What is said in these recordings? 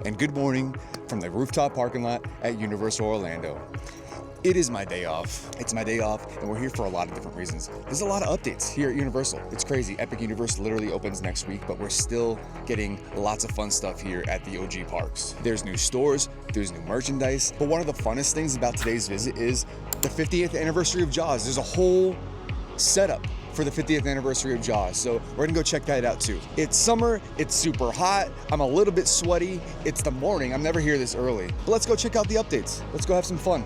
And good morning from the rooftop parking lot at Universal Orlando. It is my day off. It's my day off, and we're here for a lot of different reasons. There's a lot of updates here at Universal. It's crazy. Epic Universe literally opens next week, but we're still getting lots of fun stuff here at the OG parks. There's new stores, there's new merchandise, but one of the funnest things about today's visit is the 50th anniversary of Jaws. There's a whole setup for the 50th anniversary of Jaws, so we're gonna go check that out too. It's summer, it's super hot, I'm a little bit sweaty, it's the morning, I'm never here this early. But let's go check out the updates. Let's go have some fun.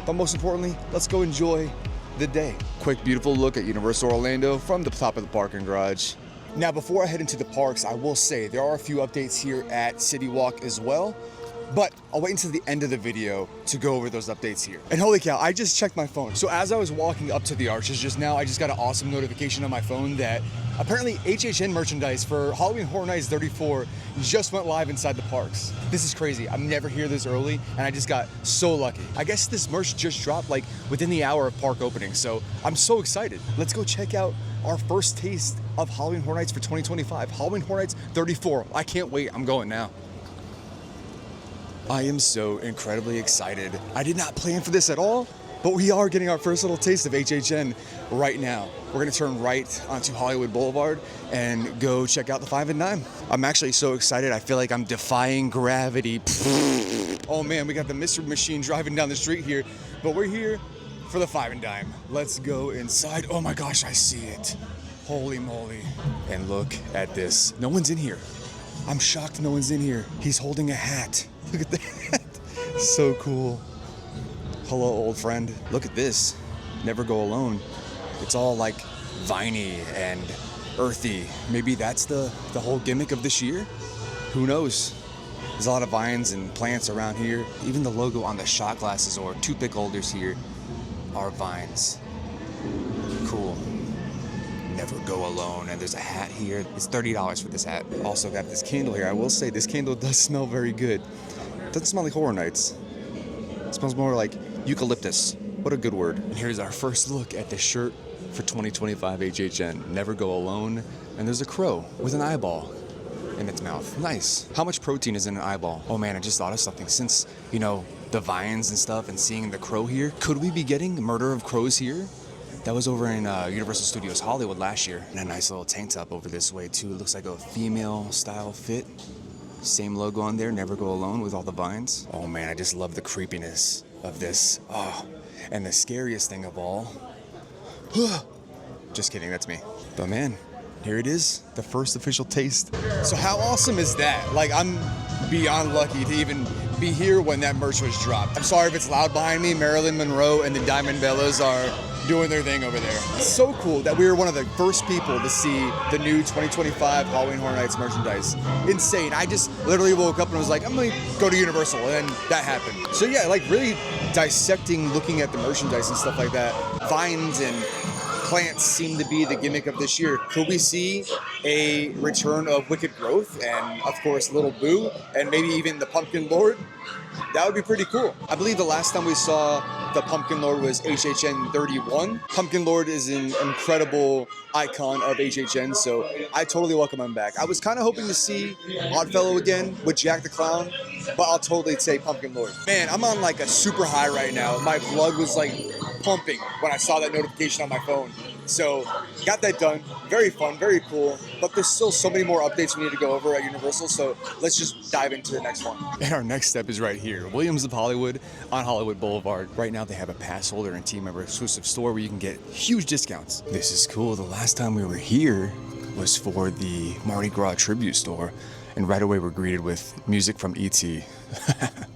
But most importantly, let's go enjoy the day. Quick, beautiful look at Universal Orlando from the top of the parking garage. Now, before I head into the parks, I will say there are a few updates here at City Walk as well, but I'll wait until the end of the video to go over those updates here. And holy cow, I just checked my phone. So as I was walking up to the arches just now, I just got an awesome notification on my phone that apparently HHN merchandise for Halloween Horror Nights 34 just went live inside the parks. This is crazy. I'm never here this early, and I just got so lucky. I guess this merch just dropped like within the hour of park opening, so I'm so excited. Let's go check out our first taste of Halloween Horror Nights for 2025. Halloween Horror Nights 34. I can't wait. I'm going now. I am so incredibly excited. I did not plan for this at all, but we are getting our first little taste of HHN right now. We're gonna turn right onto Hollywood Boulevard and go check out the 5 and Dime. I'm actually so excited, I feel like I'm defying gravity. Oh man, we got the Mystery Machine driving down the street here, but we're here for the 5 and Dime. Let's go inside. Oh my gosh, I see it. Holy moly. And look at this. No one's in here. I'm shocked no one's in here. He's holding a hat. Look at that. So cool. Hello, old friend. Look at this. Never go alone. It's all like viney and earthy. Maybe that's the whole gimmick of this year? Who knows? There's a lot of vines and plants around here. Even the logo on the shot glasses or toothpick holders here are vines. Cool. Never go alone. And there's a hat here. It's $30 for this hat. Also got this candle here. I will say this candle does smell very good. Doesn't smell like Horror Nights. It smells more like eucalyptus. What a good word. And here's our first look at the shirt for 2025 HHN. Never go alone. And there's a crow with an eyeball in its mouth. Nice. How much protein is in an eyeball? Oh man, I just thought of something. Since, you know, the vines and stuff and seeing the crow here, could we be getting Murder of Crows here? That was over in Universal Studios Hollywood last year. And a nice little tank top over this way too. It looks like a female style fit. Same logo on there, Never Go Alone with all the vines. Oh man, I just love the creepiness of this. Oh, and the scariest thing of all. Just kidding, that's me. But man, here it is, the first official taste. So how awesome is that? Like, I'm beyond lucky to even be here when that merch was dropped. I'm sorry if it's loud behind me. Marilyn Monroe and the Diamond Bellas are doing their thing over there. It's so cool that we were one of the first people to see the new 2025 Halloween Horror Nights merchandise. Insane. I just literally woke up and was like, I'm gonna go to Universal, and then that happened. So yeah, like really dissecting, looking at the merchandise and stuff like that. Vines and plants seem to be the gimmick of this year. Could we see a return of Wicked Growth and of course Little Boo and maybe even the Pumpkin Lord? That would be pretty cool. I believe the last time we saw the Pumpkin Lord was HHN 31. Pumpkin Lord is an incredible icon of HHN, so I totally welcome him back. I was kind of hoping to see Oddfellow again with Jack the Clown, but I'll totally say Pumpkin Lord. Man, I'm on like a super high right now. My blood was like pumping when I saw that notification on my phone. So got that done. Very fun, very cool. But there's still so many more updates we need to go over at Universal, so let's just dive into the next one. And our next step is right here, Williams of Hollywood on Hollywood Boulevard. Right now they have a pass holder and team member exclusive store where you can get huge discounts. This is cool. The last time we were here was for the Mardi Gras tribute store, and right away we're greeted with music from E.T.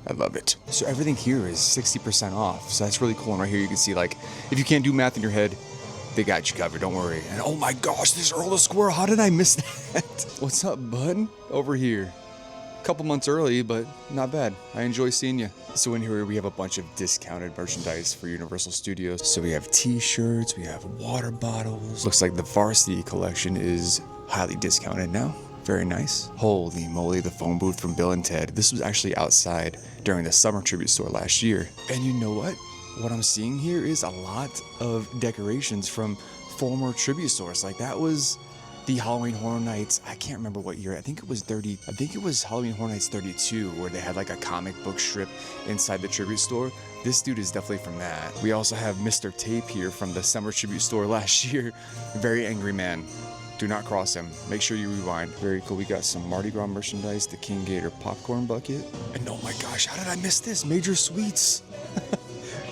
I love it. So everything here is 60% off, so that's really cool. And right here you can see, like, if you can't do math in your head, they got you covered, don't worry. And oh my gosh, there's Earl the Squirrel. How did I miss that? What's up, bud? Over here. A couple months early, but not bad. I enjoy seeing you. So in here we have a bunch of discounted merchandise for Universal Studios. So we have t-shirts, we have water bottles. Looks like the Varsity collection is highly discounted now. Very nice. Holy moly, the phone booth from Bill and Ted. This was actually outside during the summer tribute store last year. And you know what? What I'm seeing here is a lot of decorations from former tribute stores. Like that was the Halloween Horror Nights. I can't remember what year. I think it was Halloween Horror Nights 32, where they had like a comic book strip inside the tribute store. This dude is definitely from that. We also have Mr. Tape here from the summer tribute store last year. Very angry man. Do not cross him. Make sure you rewind. Very cool. We got some Mardi Gras merchandise, the King Gator popcorn bucket. And oh my gosh, how did I miss this? Major Sweets.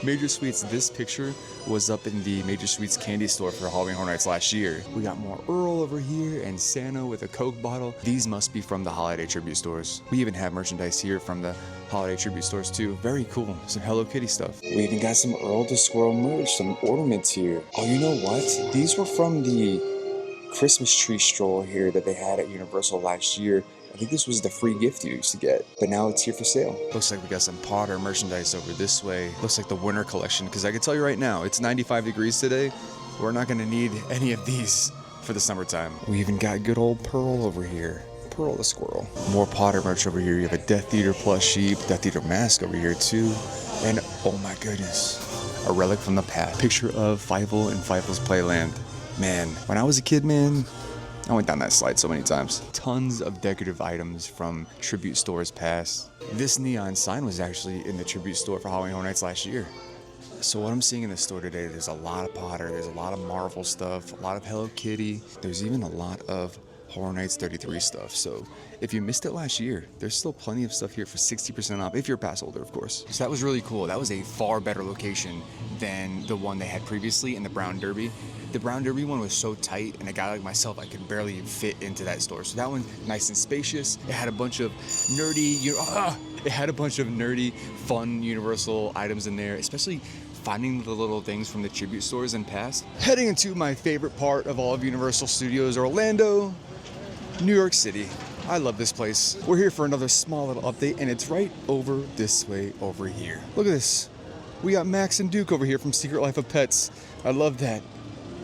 Major Sweets. This picture was up in the Major Sweets candy store for Halloween Horror Nights last year. We got more Earl over here and Santa with a Coke bottle. These must be from the holiday tribute stores. We even have merchandise here from the holiday tribute stores too. Very cool. Some Hello Kitty stuff. We even got some Earl the Squirrel merch, some ornaments here. Oh, you know what? These were from the Christmas tree stroll here that they had at Universal last year. I think this was the free gift you used to get, but now it's here for sale. Looks like we got some Potter merchandise over this way. Looks like the winter collection, because I can tell you right now, it's 95 degrees today. We're not gonna need any of these for the summertime. We even got good old Pearl over here. Pearl the Squirrel. More Potter merch over here. You have a Death Eater plushie, Death Eater mask over here too. And oh my goodness, a relic from the past. Picture of Fievel and Fievel's Playland. Man, when I was a kid, man, I went down that slide so many times. Tons of decorative items from tribute stores past. This neon sign was actually in the tribute store for Halloween Horror Nights last year. So what I'm seeing in the store today, there's a lot of Potter, there's a lot of Marvel stuff, a lot of Hello Kitty. There's even a lot of Horror Nights 33 stuff. So if you missed it last year, there's still plenty of stuff here for 60% off, if you're a pass holder, of course. So that was really cool. That was a far better location than the one they had previously in the Brown Derby. The Brown Derby one was so tight, and a guy like myself, I could barely fit into that store. So that one, nice and spacious. It had a bunch of nerdy, fun Universal items in there, especially finding the little things from the tribute stores in past. Heading into my favorite part of all of Universal Studios Orlando, New York City. I love this place. We're here for another small little update, and it's right over this way over here. Look at this. We got Max and Duke over here from Secret Life of Pets. I love that.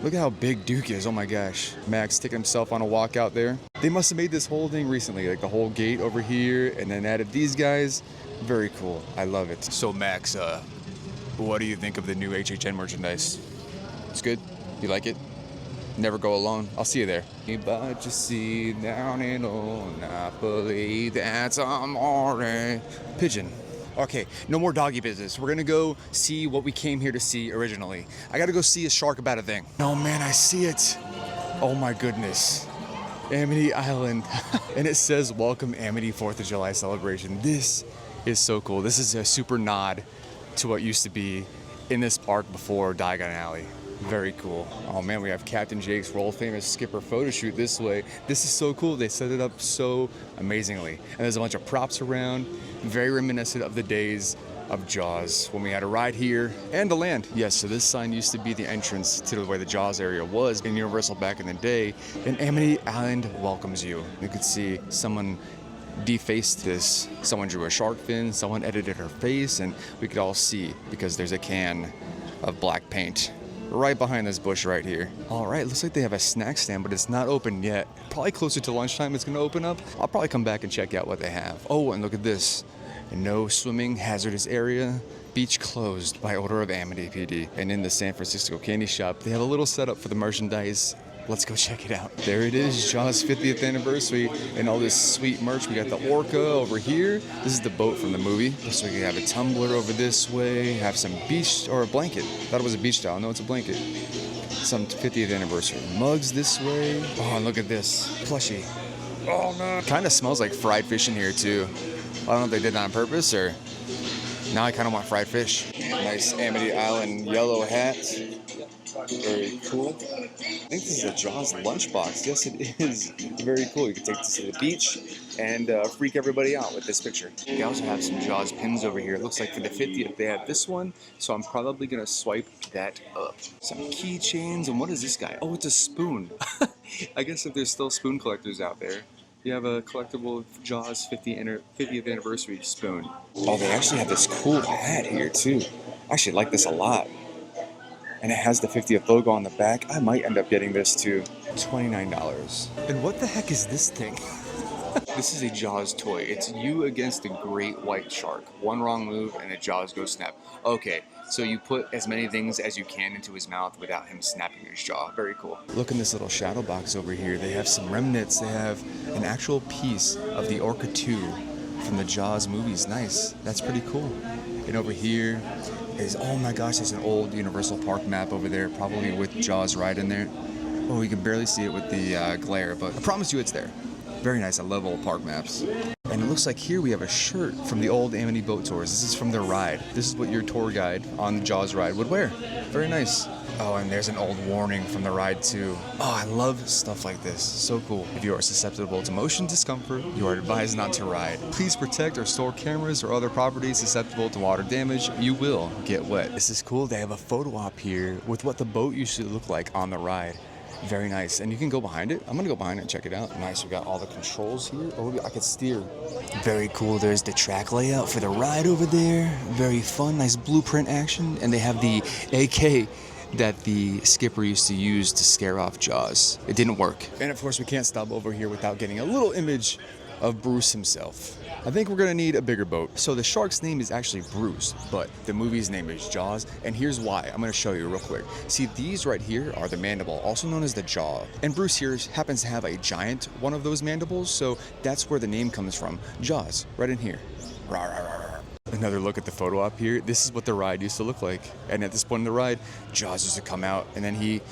Look at how big Duke is. Oh my gosh. Max taking himself on a walk out there. They must have made this whole thing recently, like the whole gate over here, and then added these guys. Very cool. I love it. So Max, what do you think of the new HHN merchandise? It's good? You like it? Never go alone. I'll see you there. But you see down in old Napoli, that's amore. Pigeon. Okay, no more doggy business. We're gonna go see what we came here to see originally. I gotta go see a shark about a thing. Oh man, I see it. Oh my goodness. Amity Island. And it says, welcome Amity 4th of July celebration. This is so cool. This is a super nod to what used to be in this park before Diagon Alley. Very cool. Oh man, we have Captain Jake's world famous skipper photo shoot this way. This is so cool. They set it up so amazingly. And there's a bunch of props around, very reminiscent of the days of Jaws when we had a ride here and the land. Yes, so this sign used to be the entrance to where the Jaws area was in Universal back in the day. And Amity Island welcomes you. You could see someone defaced this. Someone drew a shark fin, someone edited her face, and we could all see because there's a can of black paint right behind this bush right here. All right, looks like they have a snack stand, but it's not open yet. Probably closer to lunchtime it's gonna open up. I'll probably come back and check out what they have. Oh, and look at this. No swimming, hazardous area. Beach closed by order of Amity PD. And in the San Francisco candy shop, they have a little setup for the merchandise. Let's go check it out. There it is, Jaws 50th anniversary and all this sweet merch. We got the orca over here. This is the boat from the movie. So we can have a tumbler over this way, have some beach, or a blanket. Thought it was a beach towel. No, it's a blanket. Some 50th anniversary mugs this way. Oh, and look at this plushie. Oh no. Kind of smells like fried fish in here too. I don't know if they did that on purpose or now I kind of want fried fish. Nice Amity Island yellow hat. Very cool. I think this is a Jaws lunchbox. Yes, it is. Very cool. You can take this to the beach and freak everybody out with this picture. We also have some Jaws pins over here. It looks like for the 50th they have this one, so I'm probably going to swipe that up. Some keychains, and what is this guy? Oh, it's a spoon. I guess if there's still spoon collectors out there, you have a collectible Jaws 50th anniversary spoon. Oh, they actually have this cool hat here too. I actually like this a lot. And it has the 50th logo on the back. I might end up getting this too. $29. And what the heck is this thing? This is a Jaws toy. It's you against a great white shark. One wrong move and the jaws go snap. Okay, so you put as many things as you can into his mouth without him snapping his jaw. Very cool. Look in this little shadow box over here. They have some remnants. They have an actual piece of the Orca 2 from the Jaws movies. Nice. That's pretty cool. And over here is, oh my gosh, there's an old Universal Park map over there, probably with Jaws right in there. Oh, you can barely see it with the glare, but I promise you it's there. Very nice. I love old park maps. And it looks like here we have a shirt from the old Amity Boat Tours. This is from their ride. This is what your tour guide on the Jaws ride would wear. Very nice. Oh, and there's an old warning from the ride too. Oh, I love stuff like this. So cool. If you are susceptible to motion discomfort, you are advised not to ride. Please protect or store cameras or other properties susceptible to water damage. You will get wet. This is cool. They have a photo op here with what the boat used to look like on the ride. Very nice. And you can go behind it. I'm gonna go behind it and check it out. Nice. We got all the controls here. Oh, I could steer. Very cool. There's the track layout for the ride over there. Very fun. Nice blueprint action. And they have the AK that the skipper used to use to scare off Jaws. It didn't work. And of course, we can't stop over here without getting a little image of Bruce himself. I think we're gonna need a bigger boat. So the shark's name is actually Bruce, but the movie's name is Jaws, and here's why. I'm gonna show you real quick. See, these right here are the mandible, also known as the jaw. And Bruce here happens to have a giant one of those mandibles, so that's where the name comes from. Jaws, right in here. Rawr, rawr, rawr. Another look at the photo op here. This is what the ride used to look like. And at this point in the ride, Jaws used to come out, and then he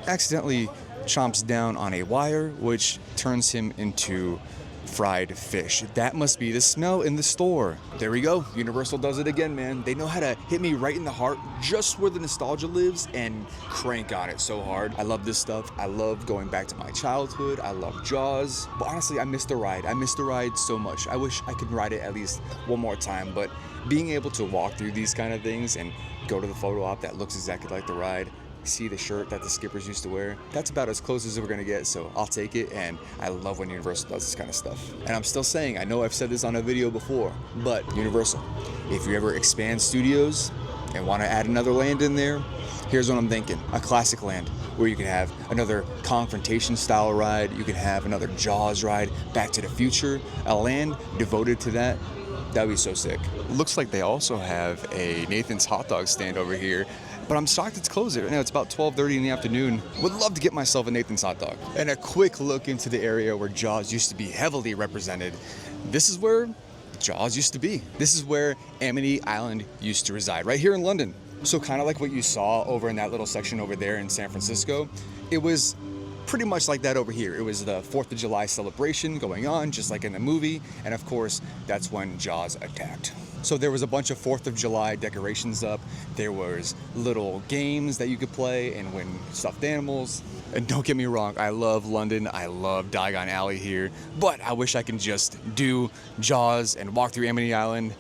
accidentally chomps down on a wire, which turns him into fried fish. That must be the smell in the store. There we go. Universal does it again, man. They know how to hit me right in the heart, just where the nostalgia lives, and crank on it so hard. I love this stuff. I love going back to my childhood. I love Jaws. But honestly, I miss the ride. I miss the ride so much. I wish I could ride it at least one more time, but being able to walk through these kind of things and go to the photo op that looks exactly like the ride, see the shirt that the skippers used to wear, that's about as close as we're gonna get, so I'll take it. And I love when Universal does this kind of stuff. And I'm still saying, I know I've said this on a video before, but Universal, if you ever expand studios and want to add another land in there, here's what I'm thinking. A classic land where you can have another confrontation style ride, you can have another Jaws ride, Back to the Future, a land devoted to that. That'd be so sick. Looks like they also have a Nathan's hot dog stand over here, but I'm shocked it's closed right now. It's about 12:30 in the afternoon. Would love to get myself a Nathan's hot dog. And a quick look into the area where Jaws used to be heavily represented. This is where Jaws used to be. This is where Amity Island used to reside, right here in London. So kind of like what you saw over in that little section over there in San Francisco, it was pretty much like that over here. It was the 4th of July celebration going on, just like in the movie. And of course, that's when Jaws attacked. So there was a bunch of 4th of July decorations up. There was little games that you could play and win stuffed animals. And don't get me wrong, I love London. I love Diagon Alley here. But I wish I could just do Jaws and walk through Amity Island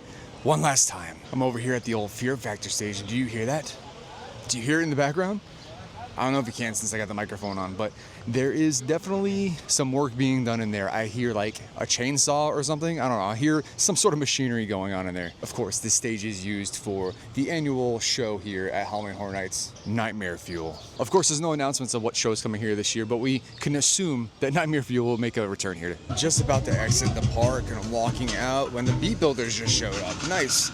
one last time. I'm over here at the old Fear Factor station. Do you hear that? Do you hear it in the background? I don't know if you can since I got the microphone on, but there is definitely some work being done in there. I hear like a chainsaw or something. I don't know. I hear some sort of machinery going on in there. Of course, this stage is used for the annual show here at Halloween Horror Nights, Nightmare Fuel. Of course, there's no announcements of what shows coming here this year, but we can assume that Nightmare Fuel will make a return here. Just about to exit the park and I'm walking out when the Beat Builders just showed up. Nice.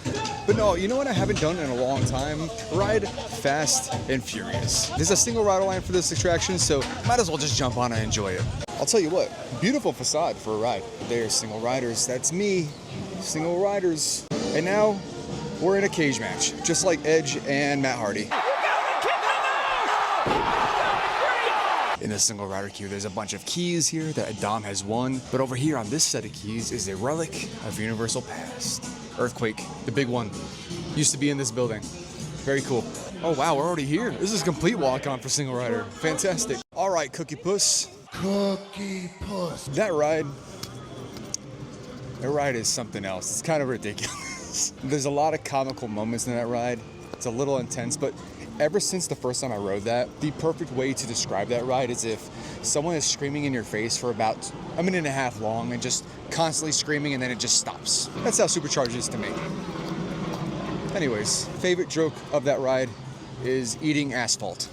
But no, you know what I haven't done in a long time? Ride Fast and Furious. There's a single rider line for this attraction, so might as well just jump on and enjoy it. I'll tell you what, beautiful facade for a ride. There's single riders, that's me, single riders. And now we're in a cage match, just like Edge and Matt Hardy. In the single rider queue, there's a bunch of keys here that Dom has won, but over here on this set of keys is a relic of Universal past. Earthquake, the big one, used to be in this building. Very cool. Oh wow, we're already here. This is a complete walk-on for single rider. Fantastic. All right, Cookie Puss. Cookie Puss. That ride is something else. It's kind of ridiculous. There's a lot of comical moments in that ride. It's a little intense, but ever since the first time I rode that, the perfect way to describe that ride is if someone is screaming in your face for about a minute and a half long and just constantly screaming and then it just stops. That's how Supercharged is to me. Anyways, favorite joke of that ride is eating asphalt.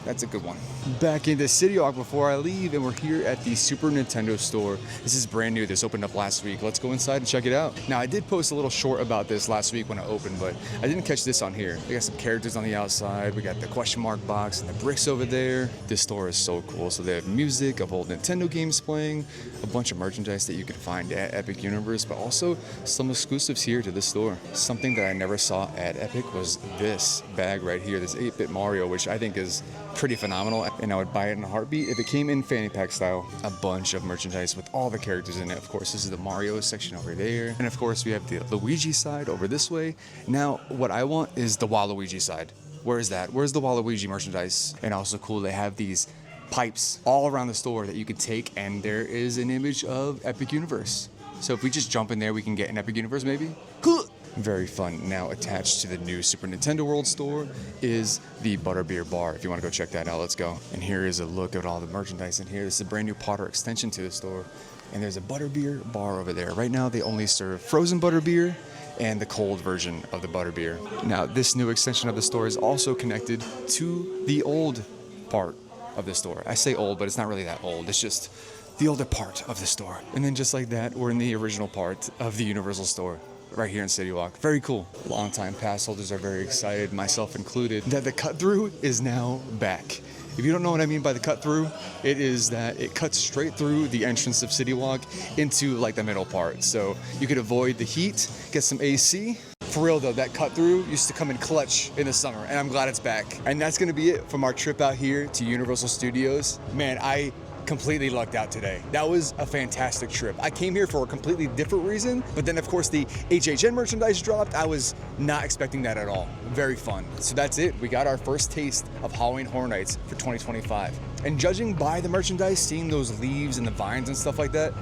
That's a good one. back into City Walk before I leave, and we're here at the Super Nintendo store. This is brand new. This opened up last week. Let's go inside and check it out. Now, I did post a little short about this last week when it opened, but I didn't catch this on here. We got some characters on the outside. We got the question mark box and the bricks over there. This store is so cool. So they have music of old Nintendo games playing, a bunch of merchandise that you can find at Epic Universe, but also some exclusives here to this store. Something that I never saw at Epic was this bag right here, this 8-bit Mario, which I think is pretty phenomenal, and I would buy it in a heartbeat if it came in fanny pack style. A bunch of merchandise with all the characters in it. Of course, this is the Mario section over there, and of course we have the Luigi side over this way. Now, what I want is the Waluigi side. Where is that? Where's the Waluigi merchandise? And also cool, they have these pipes all around the store that you can take, and there is an image of Epic Universe. So if we just jump in there, we can get an Epic Universe maybe? Cool! Very fun. Now, attached to the new Super Nintendo World store is the butterbeer bar. If you want to go check that out, let's go. And here is a look at all the merchandise in here. This is a brand new Potter extension to the store. And there's a butterbeer bar over there. Right now, they only serve frozen butterbeer and the cold version of the butterbeer. Now, this new extension of the store is also connected to the old part of the store. I say old, but it's not really that old. It's just the older part of the store. And then just like that, we're in the original part of the Universal store right here in City Walk. Very cool. Longtime pass holders are very excited, myself included, that the cut through is now back. If you don't know what I mean by the cut through, it is that it cuts straight through the entrance of City Walk into like the middle part. So you could avoid the heat, get some AC. For real though, that cut through used to come in clutch in the summer, and I'm glad it's back. And that's gonna be it from our trip out here to Universal Studios. Man, I completely lucked out today. That was a fantastic trip. I came here for a completely different reason, but then of course the HHN merchandise dropped. I was not expecting that at all. Very fun. So that's it. We got our first taste of Halloween Horror Nights for 2025. And judging by the merchandise, seeing those leaves and the vines and stuff like that,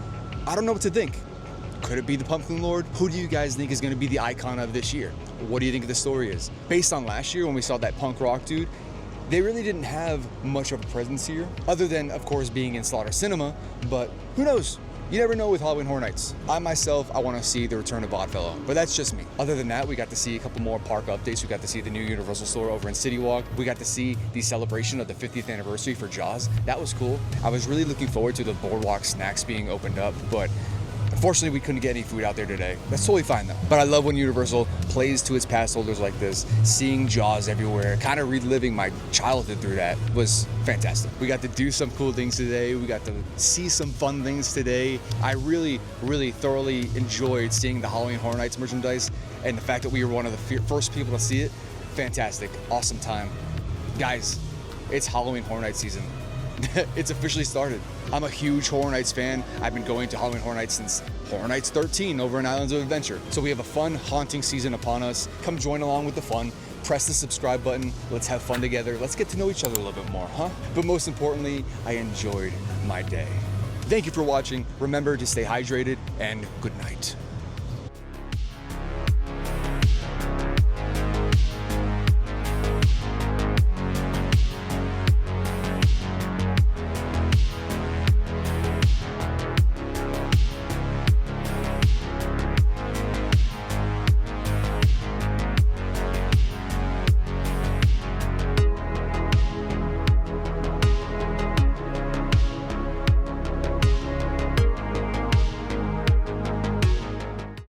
I don't know what to think. Could it be the Pumpkin Lord? Who do you guys think is going to be the icon of this year? What do you think the story is? Based on last year when we saw that punk rock dude, they really didn't have much of a presence here, other than, of course, being in Slaughter Cinema, but who knows? You never know with Halloween Horror Nights. I myself, I want to see the return of Oddfellow, but that's just me. Other than that, we got to see a couple more park updates. We got to see the new Universal store over in City Walk. We got to see the celebration of the 50th anniversary for Jaws. That was cool. I was really looking forward to the Boardwalk snacks being opened up, but unfortunately, we couldn't get any food out there today. That's totally fine though. But I love when Universal plays to its pass holders like this. Seeing Jaws everywhere, kind of reliving my childhood through that was fantastic. We got to do some cool things today. We got to see some fun things today. I really, really thoroughly enjoyed seeing the Halloween Horror Nights merchandise, and the fact that we were one of the first people to see it. Fantastic. Awesome time. Guys, it's Halloween Horror Nights season. It's officially started. I'm a huge Horror Nights fan. I've been going to Halloween Horror Nights since Horror Nights 13 over in Islands of Adventure. So we have a fun haunting season upon us. Come join along with the fun. Press the subscribe button. Let's have fun together. Let's get to know each other a little bit more, huh? But most importantly, I enjoyed my day. Thank you for watching. Remember to stay hydrated, and good night.